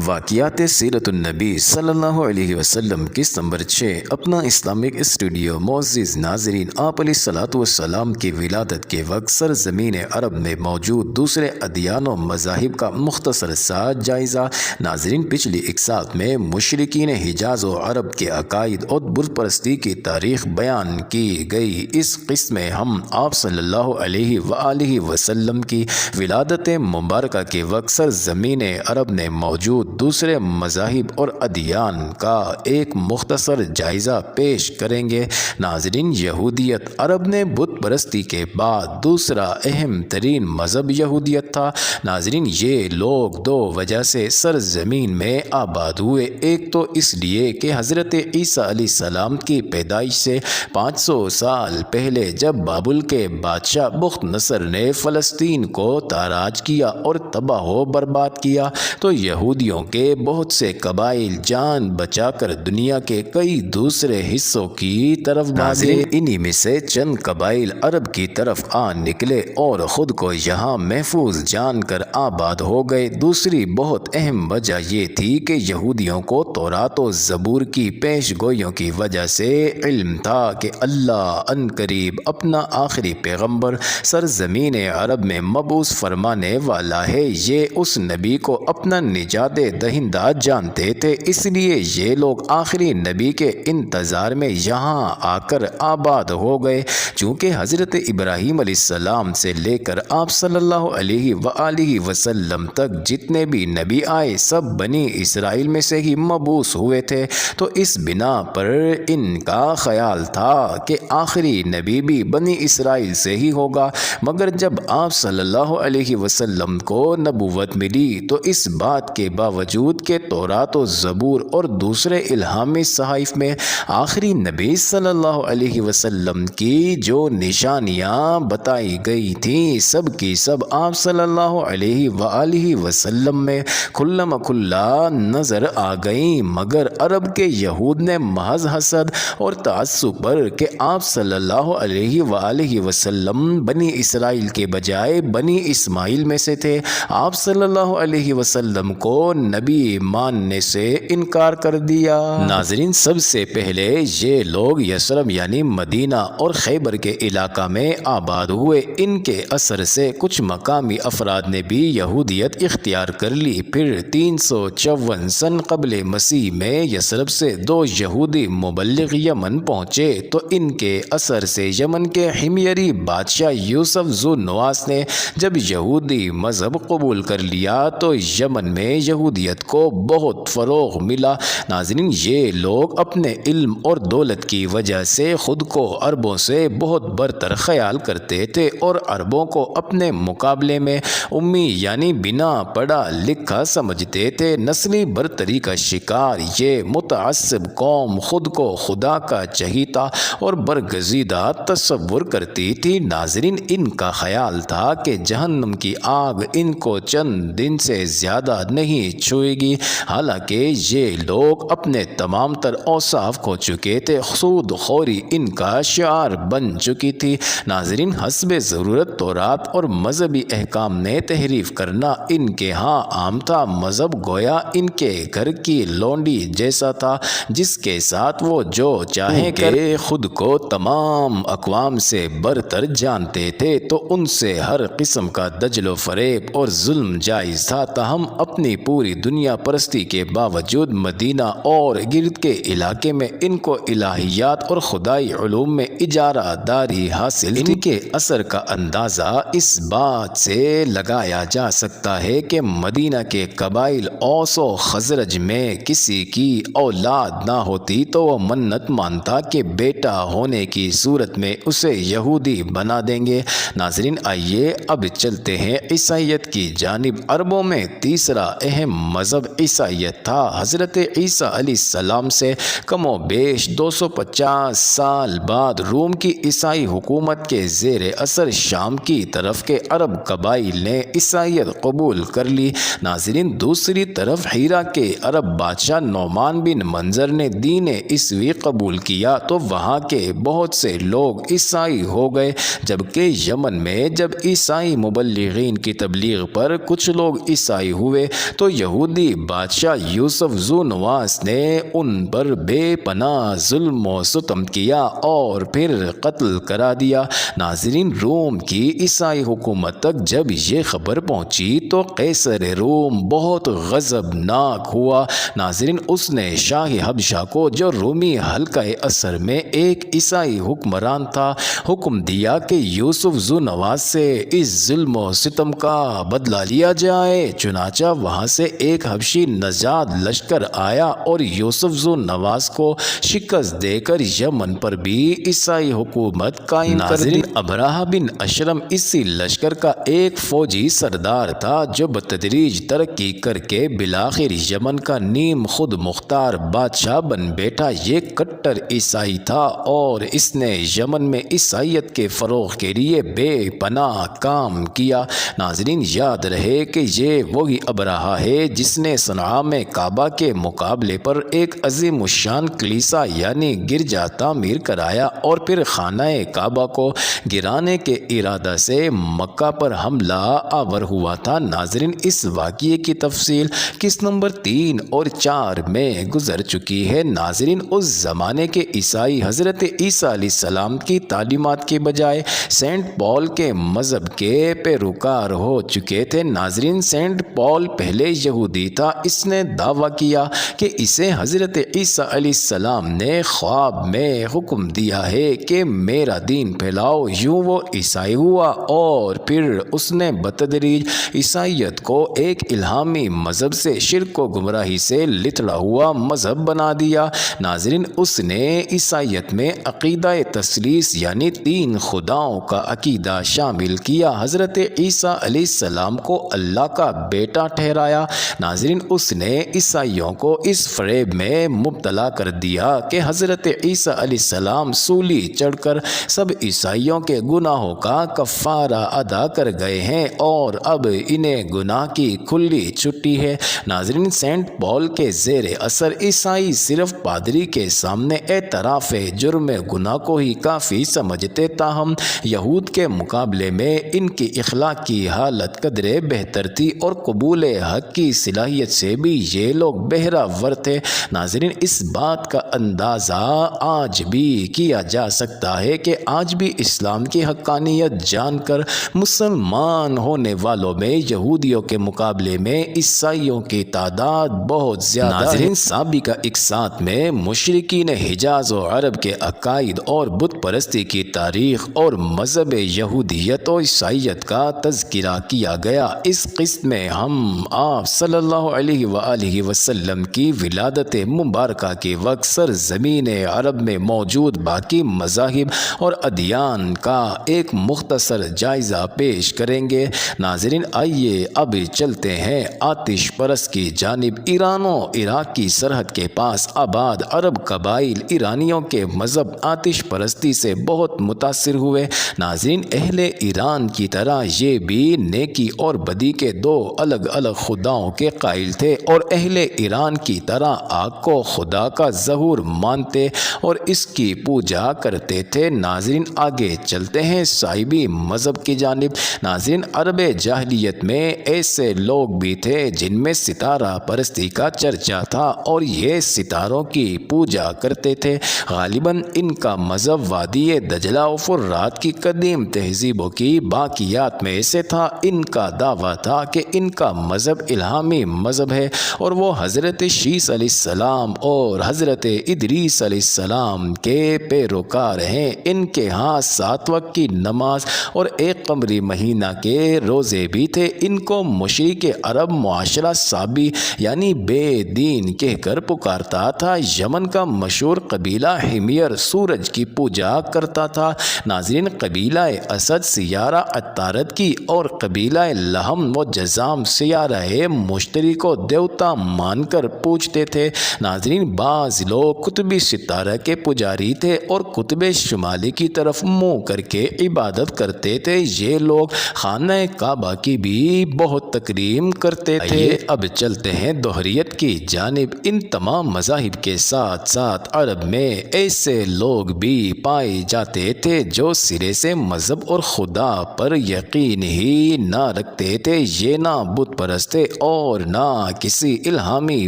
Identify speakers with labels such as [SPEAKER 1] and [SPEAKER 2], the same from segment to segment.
[SPEAKER 1] واقعات سیرت النبی صلی اللہ علیہ وسلم قسط نمبر 6 اپنا اسلامک اسٹوڈیو۔ معزز ناظرین، آپ علیہ الصلوۃ والسلام کی ولادت کے وقت سرزمین عرب میں موجود دوسرے ادیان و مذاہب کا مختصر سا جائزہ۔ ناظرین، پچھلی اقساط میں مشرکین حجاز و عرب کے عقائد اور بت پرستی کی تاریخ بیان کی گئی۔ اس قسط میں ہم آپ صلی اللہ علیہ وآلہ وسلم کی ولادت مبارکہ کے وقت سرزمین عرب میں موجود دوسرے مذاہب اور ادیان کا ایک مختصر جائزہ پیش کریں گے۔ ناظرین، یہودیت عرب نے بت پرستی کے بعد دوسرا اہم ترین مذہب یہودیت تھا۔ ناظرین، یہ لوگ دو وجہ سے سرزمین میں آباد ہوئے۔ ایک تو اس لیے کہ حضرت عیسیٰ علیہ السلام کی پیدائش سے 500 سال پہلے جب بابل کے بادشاہ بخت نصر نے فلسطین کو تاراج کیا اور تباہ و برباد کیا تو یہودیوں کے بہت سے قبائل جان بچا کر دنیا کے کئی دوسرے حصوں کی طرف بھاگے۔ انہی میں سے چند قبائل عرب کی طرف آ نکلے اور خود کو یہاں محفوظ جان کر آباد ہو گئے۔ دوسری بہت اہم وجہ یہ تھی کہ یہودیوں کو تورات و زبور کی پیش گوئیوں کی وجہ سے علم تھا کہ اللہ ان قریب اپنا آخری پیغمبر سرزمین عرب میں مبعوث فرمانے والا ہے۔ یہ اس نبی کو اپنا نجات دہندہ جانتے تھے، اس لیے یہ لوگ آخری نبی کے انتظار میں یہاں آ کر آباد ہو گئے۔ چونکہ حضرت ابراہیم علیہ السلام سے لے کر آپ صلی اللہ علیہ وآلہ وسلم تک جتنے بھی نبی آئے سب بنی اسرائیل میں سے ہی مبعوث ہوئے تھے، تو اس بنا پر ان کا خیال تھا کہ آخری نبی بھی بنی اسرائیل سے ہی ہوگا۔ مگر جب آپ صلی اللہ علیہ وسلم کو نبوت ملی تو اس بات کے باوجود کہ تورات و زبور اور دوسرے الہامی صحائف میں آخری نبی صلی اللہ علیہ وسلم کی جو نشانیاں بتائی گئی تھیں سب کی سب آپ صلی اللہ علیہ وآلہ وسلم میں کھلم کھلا نظر آ گئیں۔ مگر عرب کے یہود نے محض حسد اور تعصب پر کہ آپ صلی اللہ علیہ وآلہ وسلم بنی اسرائیل کے بجائے بنی اسماعیل میں سے تھے، آپ صلی اللہ علیہ وسلم کو نبی ماننے سے انکار کر دیا۔ ناظرین، سب سے پہلے یہ لوگ یثرب یعنی مدینہ اور خیبر کے علاقہ میں آباد ہوئے۔ ان کے اثر سے کچھ مقامی افراد نے بھی یہودیت اختیار کر لی۔ پھر 354 سن قبل مسیح میں یثرب سے دو یہودی مبلغ یمن پہنچے تو ان کے اثر سے یمن کے حمیری بادشاہ یوسف ذو نواس نے جب یہودی مذہب قبول کر لیا تو یمن میں یہودیت کو بہت فروغ ملا۔ ناظرین، یہ لوگ اپنے علم اور دولت کی وجہ سے خود کو عربوں سے بہت برتر خیال کرتے تھے اور عربوں کو اپنے مقابلے میں امی یعنی بنا پڑھا لکھا سمجھتے تھے۔ نسلی برتری کا شکار یہ متعصب قوم خود کو خدا کا چہیتا اور برگزیدہ تصور کرتی تھی۔ ناظرین، ان کا خیال تھا کہ جہنم کی آگ ان کو چند دن سے زیادہ نہیں چھوئے گی۔ حالانکہ یہ لوگ اپنے تمام تر اوصاف کھو چکے تھے، سود خوری ان کا شعار بن چکی تھی۔ ناظرین، حسب ضرورت تورات اور مذہبی احکام میں تحریف کرنا ان کے ہاں عام تھا۔ مذہب گویا ان کے گھر کی لونڈی جیسا تھا جس کے ساتھ وہ جو چاہیں کہ خود کو تمام اقوام سے برتر جانتے تھے تو ان سے ہر قسم کا دجل و فریب اور ظلم جائز تھا۔ تاہم اپنی پوری دنیا پرستی کے باوجود مدینہ اور گرد کے علاقے میں ان کو الہیات اور خدائی علوم میں اجارہ داری حاصل تھی۔ ان کے اثر کا اندازہ اس بات سے لگایا جا سکتا ہے کہ مدینہ کے قبائل اوس و خزرج میں کسی کی اولاد نہ ہوتی تو وہ منت مانتا کہ بیٹا ہونے کی صورت میں اسے یہودی بنا دیں گے۔ ناظرین، آئیے اب چلتے ہیں عیسائیت کی جانب۔ عربوں میں تیسرا اہم مذہب عیسائیت تھا۔ حضرت عیسیٰ علیہ السلام سے کم و بیش 250 سال بعد روم کی عیسائی حکومت کے زیر اثر شام کی طرف کے عرب قبائل نے عیسائیت قبول کر لی۔ ناظرین، دوسری طرف ہیرا کے عرب بادشاہ نعمان بن منظر نے دین عیسوی قبول کیا تو وہاں کے بہت سے لوگ عیسائی ہو گئے، جبکہ یمن میں جب عیسائی مبلغین کی تبلیغ پر کچھ لوگ عیسائی ہوئے تو یہودی بادشاہ یوسف ذو نواس نے ان پر بے پناہ ظلم و ستم کیا اور پھر قتل کرا دیا۔ ناظرین، روم کی عیسائی حکومت تک جب یہ خبر پہنچی تو قیصر روم بہت غضبناک ہوا۔ ناظرین، اس نے شاہ حبشہ کو، جو رومی حلقہ اثر میں ایک عیسائی حکمران تھا، حکم دیا کہ یوسف ذو نواس سے اس ظلم و ستم کا بدلہ لیا جائے۔ چنانچہ وہاں سے ایک حبشی نژاد لشکر آیا اور یوسف ذو نواس کو شکست دے کر یمن پر بھی عیسائی حکومت قائم کر دی۔ ابراہ بن اشرم اسی لشکر کا ایک فوجی سردار تھا جو بتدریج ترقی کر کے بالآخر یمن کا نیم خود مختار بادشاہ بن بیٹھا۔ یہ کٹر عیسائی تھا اور اس نے یمن میں عیسائیت کے فروغ کے لیے بے پناہ کام کیا۔ ناظرین، یاد رہے کہ یہ وہی ابراہ ہے جس نے صنعاء میں کعبہ کے مقابلے پر ایک عظیم الشان کلیسا یعنی گرجا تعمیر کرایا اور پھر خانہ کعبہ کو گرانے کے ارادہ سے مکہ پر حملہ آور ہوا تھا۔ ناظرین، اس واقعے کی تفصیل قسط نمبر 3 اور 4 میں گزر چکی ہے۔ ناظرین، اس زمانے کے عیسائی حضرت عیسیٰ علیہ السلام کی تعلیمات کے بجائے سینٹ پال کے مذہب کے پیروکار ہو چکے تھے۔ ناظرین، سینٹ پال پہلے یہودی تھا۔ اس نے دعویٰ کیا کہ اسے حضرت عیسیٰ علیہ السلام نے خواب میں حکم دیا ہے کہ میرا دین پھیلاؤ۔ یوں وہ عیسائی ہوا اور پھر اس نے بتدریج عیسائیت کو ایک الہامی مذہب سے شرک و گمراہی سے لتڑا ہوا مذہب بنا دیا۔ ناظرین، اس نے عیسائیت میں عقیدہ تثلیث یعنی 3 خداؤں کا عقیدہ شامل کیا۔ حضرت عیسیٰ علیہ السلام کو اللہ کا بیٹا ٹھہرایا۔ ناظرین، اس نے عیسائیوں کو اس فریب میں مبتلا کر دیا کہ حضرت عیسیٰ علیہ السلام سولی چڑھ کر سب عیسائیوں کے گناہوں کا کفارہ ادا کر گئے ہیں اور اب انہیں گناہ کی کھلی چھٹی ہے۔ ناظرین، سینٹ پال کے زیر اثر عیسائی صرف پادری کے سامنے اعتراف جرم گناہ کو ہی کافی سمجھتے، تاہم یہود کے مقابلے میں ان کی اخلاقی حالت قدرے بہتر تھی اور قبول حق کی صلاحیت سے بھی یہ لوگ بہرہ ور تھے۔ ناظرین، اس بات کا اندازہ آج بھی کیا جا سکتا ہے کہ آج بھی اسلام کی حقانیت جان کر مسلمان ہونے والوں میں یہودیوں کے مقابلے میں عیسائیوں کی تعداد بہت زیادہ ہے۔ ناظرین، سابقہ اقساط میں مشرکین حجاز و عرب کے عقائد اور بت پرستی کی تاریخ اور مذہب یہودیت و عیسائیت کا تذکرہ کیا گیا۔ اس قسط میں ہم آپ صلی اللہ علیہ وآلہ وسلم کی ولادت مبارکہ کے وقت سرزمین عرب میں موجود باقی مذاہب اور ادیان کا ایک مختصر جائزہ پیش کریں گے۔ ناظرین، آئیے اب چلتے ہیں آتش پرست کی جانب۔ ایران و عراق کی سرحد کے پاس آباد عرب قبائل ایرانیوں کے مذہب آتش پرستی سے بہت متاثر ہوئے۔ ناظرین، اہل ایران کی طرح یہ بھی نیکی اور بدی کے 2 الگ الگ خداؤں کے قائل تھے اور اہل ایران کی طرح آگ کو خدا کا ظہور مانتے اور اس کی پوجا کرتے تھے۔ ناظرین، آگے چلتے ہیں صائبی مذہب کی جانب۔ ناظرین، عرب جاہلیت میں ایسے لوگ بھی تھے جن میں ستارہ پرستی کا چرچا تھا اور یہ ستاروں کی پوجا کرتے تھے۔ غالباً ان کا مذہب وادی دجلہ و فرات کی قدیم تہذیبوں کی باقیات میں سے تھا۔ ان کا دعویٰ تھا کہ ان کا مذہب الہامی مذہب ہے اور وہ حضرت شیس علیہ السلام اور حضرت ادریس علیہ السلام کے پیروکار ہیں۔ ان کے ہاں 7 وقت کی نماز اور ایک قمری مہینہ کے روزے بھی تھے۔ ان کو مشرک عرب معاشرہ سابی یعنی بے دین کہہ کر پکارتا تھا۔ یمن کا مشہور قبیلہ حمیر سورج کی پوجا کرتا تھا۔ ناظرین، قبیلہ اسد سیارہ عطارد کی اور قبیلہ لہم و جزام سیارہ مشتری کو دیوتا مان کر پوجتے تھے۔ ناظرین، بعض لوگ قطبی ستارہ کے پجاری تھے اور قطب شمالی کی طرف منہ کر کے عبادت کرتے تھے۔ یہ لوگ خانہ کعبہ کی بھی بہت تکریم کرتے تھے۔ اب چلتے ہیں دوہریت کی جانب۔ ان تمام مذاہب کے ساتھ ساتھ عرب میں ایسے لوگ بھی پائے جاتے تھے جو سرے سے مذہب اور خدا پر یقین ہی نہ رکھتے تھے۔ یہ نہ بت پرست تھے اور اور نہ کسی الہامی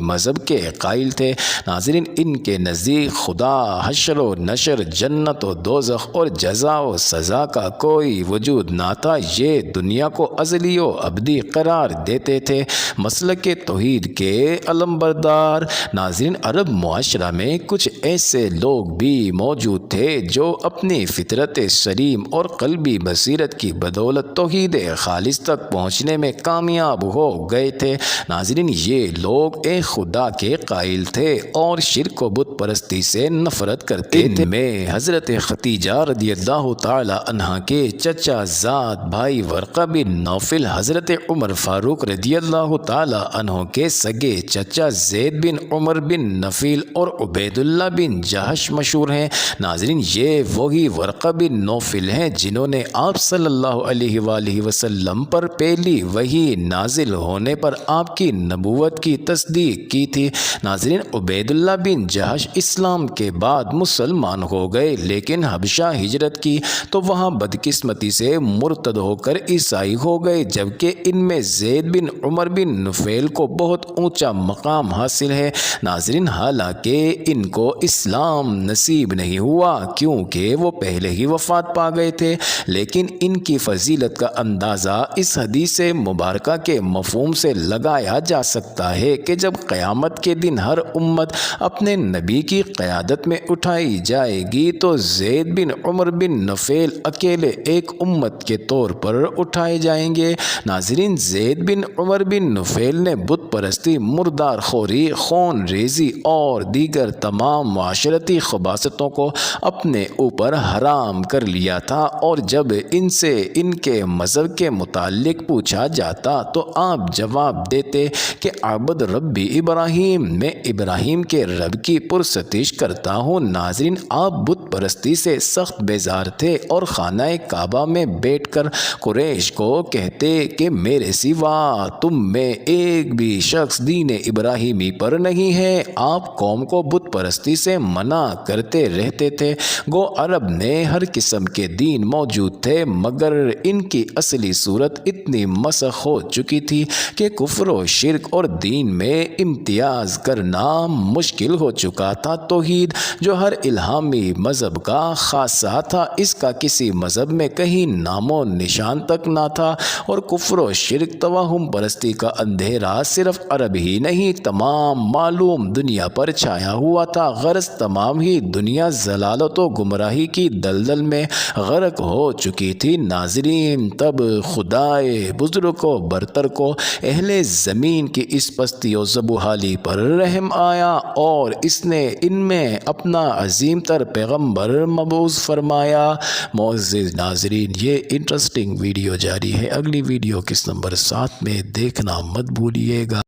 [SPEAKER 1] مذہب کے قائل تھے۔ ناظرین، ان کے نزدیک خدا، حشر و نشر، جنت و دوزخ اور جزا و سزا کا کوئی وجود نہ تھا۔ یہ دنیا کو ازلی و ابدی قرار دیتے تھے۔ مسلک توحید کے علمبردار۔ ناظرین، عرب معاشرہ میں کچھ ایسے لوگ بھی موجود تھے جو اپنی فطرت سلیم اور قلبی بصیرت کی بدولت توحید خالص تک پہنچنے میں کامیاب ہو گئے تھے۔ ناظرین، یہ لوگ ایک خدا کے قائل تھے اور شرک و بت پرستی سے نفرت کرتے تھے۔ میں حضرت ختیجہ رضی اللہ تعالی عنہا کے چچا زاد بھائی ورقہ بن نوفل، حضرت عمر فاروق رضی اللہ تعالی عنہ کے سگے چچا زید بن عمر بن نفیل اور عبید اللہ بن جہش مشہور ہیں۔ ناظرین، یہ وہی ورقہ بن نوفل ہیں جنہوں نے آپ صلی اللہ علیہ وآلہ وسلم پر پہلی وحی نازل ہونے پر آپ کی نبوت کی تصدیق کی تھی۔ ناظرین، عبید اللہ بن جہش اسلام کے بعد مسلمان ہو گئے، لیکن حبشہ ہجرت کی تو وہاں بدقسمتی سے مرتد ہو کر عیسائی ہو گئے، جبکہ ان میں زید بن عمر بن نفیل کو بہت اونچا مقام حاصل ہے۔ ناظرین، حالانکہ ان کو اسلام نصیب نہیں ہوا کیونکہ وہ پہلے ہی وفات پا گئے تھے، لیکن ان کی فضیلت کا اندازہ اس حدیث مبارکہ کے مفہوم سے لگایا جا سکتا ہے کہ جب قیامت کے دن ہر امت اپنے نبی کی قیادت میں اٹھائی جائے گی تو زید بن عمر بن نفیل اکیلے ایک امت کے طور پر اٹھائے جائیں گے۔ ناظرین، زید بن عمر بن نفیل نے بت پرستی، مردار خوری، خون ریزی اور دیگر تمام معاشرتی خباثتوں کو اپنے اوپر حرام کر لیا تھا، اور جب ان سے ان کے مذہب کے متعلق پوچھا جاتا تو آپ جواب دیتے کہ عبد ربی ابراہیم، میں ابراہیم کے رب کی پرستش کرتا ہوں۔ ناظرین، آپ بت پرستی سے سخت بیزار تھے اور خانہ کعبہ میں بیٹھ کر قریش کو کہتے کہ میرے سوا تم میں ایک بھی شخص دین ابراہیمی پر نہیں ہے۔ آپ قوم کو بت پرستی سے منع کرتے رہتے تھے۔ گو عرب میں ہر قسم کے دین موجود تھے، مگر ان کی اصلی صورت اتنی مسخ ہو چکی تھی کہ کفر و شرک اور دین میں امتیاز کرنا مشکل ہو چکا تھا۔ توحید جو ہر الہامی مذہب کا خاصہ تھا، اس کا کسی مذہب میں کہیں نام و نشان تک نہ تھا، اور کفر و شرک، توہم پرستی کا اندھیرا صرف عرب ہی نہیں تمام معلوم دنیا پر چھایا ہوا تھا۔ غرض تمام ہی دنیا ضلالت و گمراہی کی دلدل میں غرق ہو چکی تھی۔ ناظرین، تب خدائے بزرگ و برتر کو اہل زمین کی اس پستی و زبوحالی پر رحم آیا اور اس نے ان میں اپنا عظیم تر پیغمبر مبعوث فرمایا۔ معزز ناظرین، یہ انٹرسٹنگ ویڈیو جاری ہے، اگلی ویڈیو کس نمبر 7 میں دیکھنا مت بھولیے گا۔